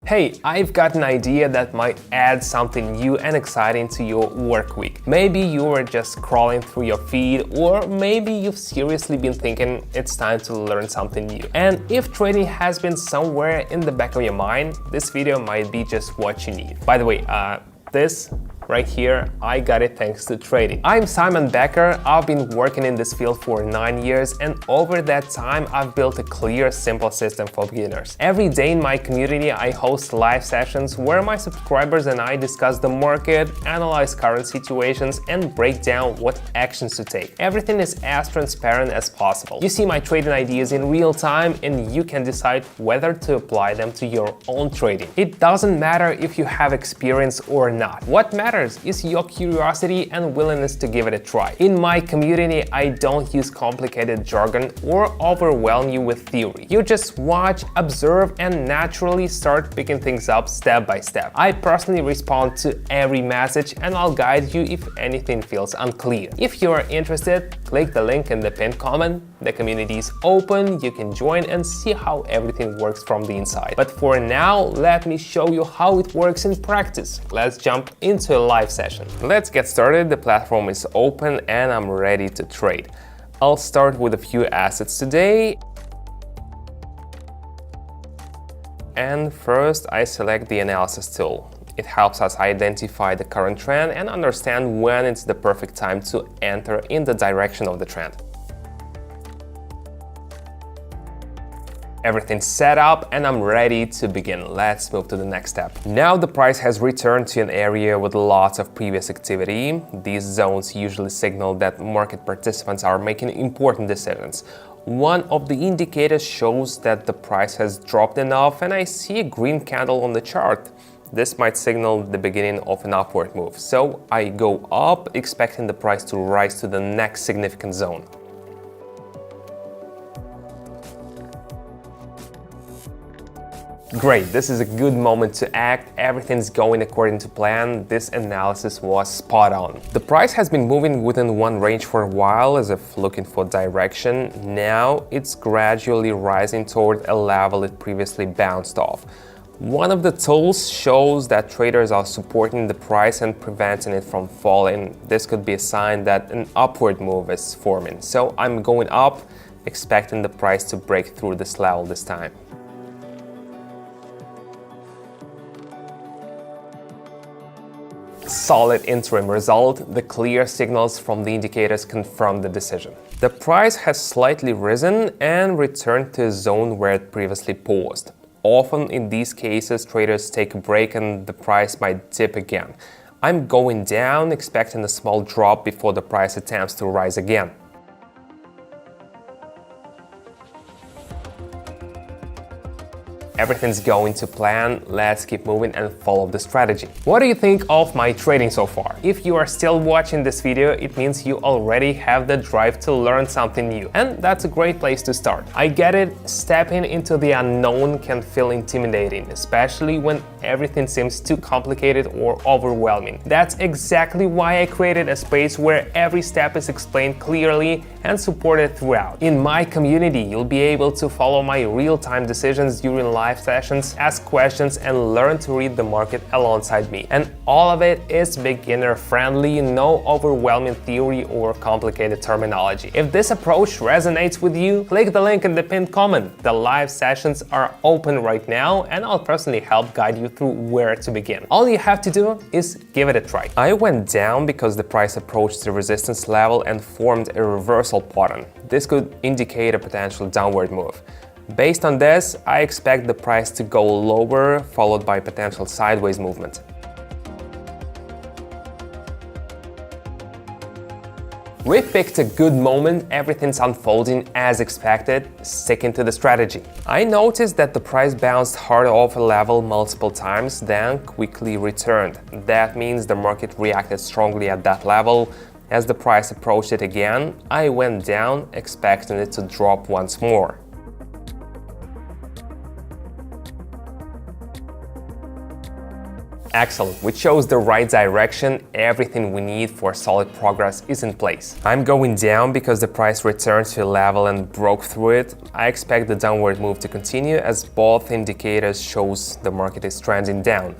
Hey, I've got an idea that might add something new and exciting to your work week. Maybe you were just scrolling through your feed, or maybe you've seriously been thinking it's time to learn something new. And if trading has been somewhere in the back of your mind, this video might be just what you need. By the way, this right here, I got it thanks to trading. I'm Simon Becker. I've been working in this field for 9 years, and over that time, I've built a clear, simple system for beginners. Every day in my community, I host live sessions where my subscribers and I discuss the market, analyze current situations, and break down what actions to take. Everything is as transparent as possible. You see my trading ideas in real time, and you can decide whether to apply them to your own trading. It doesn't matter if you have experience or not. What matters is your curiosity and willingness to give it a try. In my community, I don't use complicated jargon or overwhelm you with theory. You just watch, observe, and naturally start picking things up step by step. I personally respond to every message, and I'll guide you if anything feels unclear. If you are interested, click the link in the pinned comment. The community is open, you can join and see how everything works from the inside. But for now, let me show you how it works in practice. Let's jump into a live session. Let's get started. The platform is open and I'm ready to trade. I'll start with a few assets today. And first, I select the analysis tool. It helps us identify the current trend and understand when it's the perfect time to enter in the direction of the trend. Everything's set up and I'm ready to begin. Let's move to the next step. Now the price has returned to an area with lots of previous activity. These zones usually signal that market participants are making important decisions. One of the indicators shows that the price has dropped enough, and I see a green candle on the chart. This might signal the beginning of an upward move. So I go up, expecting the price to rise to the next significant zone. Great, this is a good moment to act. Everything's going according to plan. This analysis was spot on. The price has been moving within one range for a while as if looking for direction. Now it's gradually rising toward a level it previously bounced off. One of the tools shows that traders are supporting the price and preventing it from falling. This could be a sign that an upward move is forming. So I'm going up, expecting the price to break through this level this time. Solid interim result. The clear signals from the indicators confirm the decision. The price has slightly risen and returned to a zone where it previously paused. Often in these cases, traders take a break and the price might dip again. I'm going down, expecting a small drop before the price attempts to rise again. Everything's going to plan. Let's keep moving and follow the strategy. What do you think of my trading so far? If you are still watching this video, it means you already have the drive to learn something new. And that's a great place to start. I get it, stepping into the unknown can feel intimidating, especially when everything seems too complicated or overwhelming. That's exactly why I created a space where every step is explained clearly and supported throughout. In my community, you'll be able to follow my real-time decisions during live sessions, ask questions, and learn to read the market alongside me. And all of it is beginner friendly, no overwhelming theory or complicated terminology. If this approach resonates with you, click the link in the pinned comment. The live sessions are open right now, and I'll personally help guide you through where to begin. All you have to do is give it a try. I went down because the price approached the resistance level and formed a reversal pattern. This could indicate a potential downward move. Based on this, I expect the price to go lower, followed by potential sideways movement. We picked a good moment, everything's unfolding as expected, sticking to the strategy. I noticed that the price bounced hard off a level multiple times, then quickly returned. That means the market reacted strongly at that level. As the price approached it again, I went down, expecting it to drop once more. Excellent, which shows the right direction. Everything we need for solid progress is in place. I'm going down because the price returned to a level and broke through it. I expect the downward move to continue as both indicators shows the market is trending down.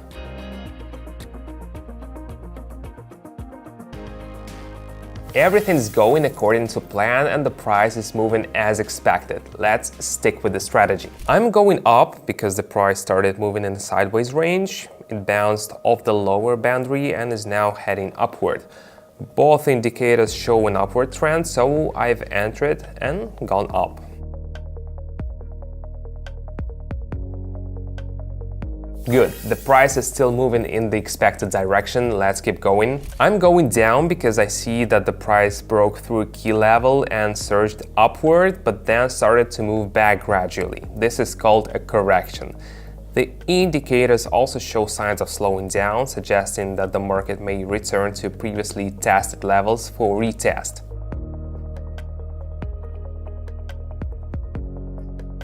Everything's going according to plan and the price is moving as expected. Let's stick with the strategy. I'm going up because the price started moving in a sideways range. It bounced off the lower boundary and is now heading upward. Both indicators show an upward trend, so I've entered and gone up. Good, the price is still moving in the expected direction. Let's keep going. I'm going down because I see that the price broke through a key level and surged upward, but then started to move back gradually. This is called a correction. The indicators also show signs of slowing down, suggesting that the market may return to previously tested levels for retest.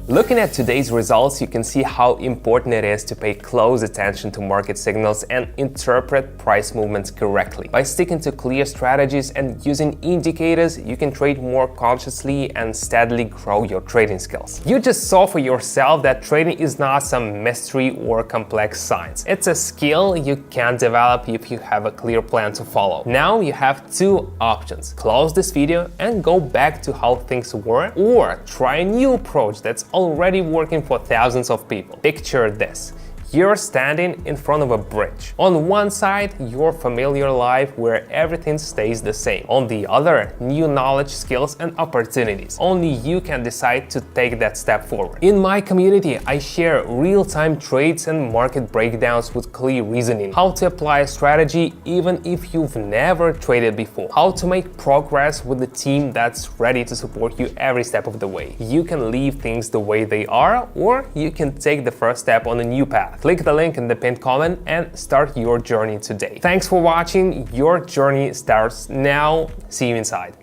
Looking at today's results, you can see how important it is to pay close attention to market signals and interpret price movements correctly. By sticking to clear strategies and using indicators, you can trade more consciously and steadily grow your trading skills. You just saw for yourself that trading is not some mystery or complex science. It's a skill you can develop if you have a clear plan to follow. Now you have two options. Close this video and go back to how things were, or try a new approach that's already working for thousands of people. Picture this. You're standing in front of a bridge. On one side, your familiar life where everything stays the same. On the other, new knowledge, skills, and opportunities. Only you can decide to take that step forward. In my community, I share real-time trades and market breakdowns with clear reasoning. How to apply a strategy even if you've never traded before. How to make progress with a team that's ready to support you every step of the way. You can leave things the way they are, or you can take the first step on a new path. Click the link in the pinned comment and start your journey today. Thanks for watching. Your journey starts now. See you inside.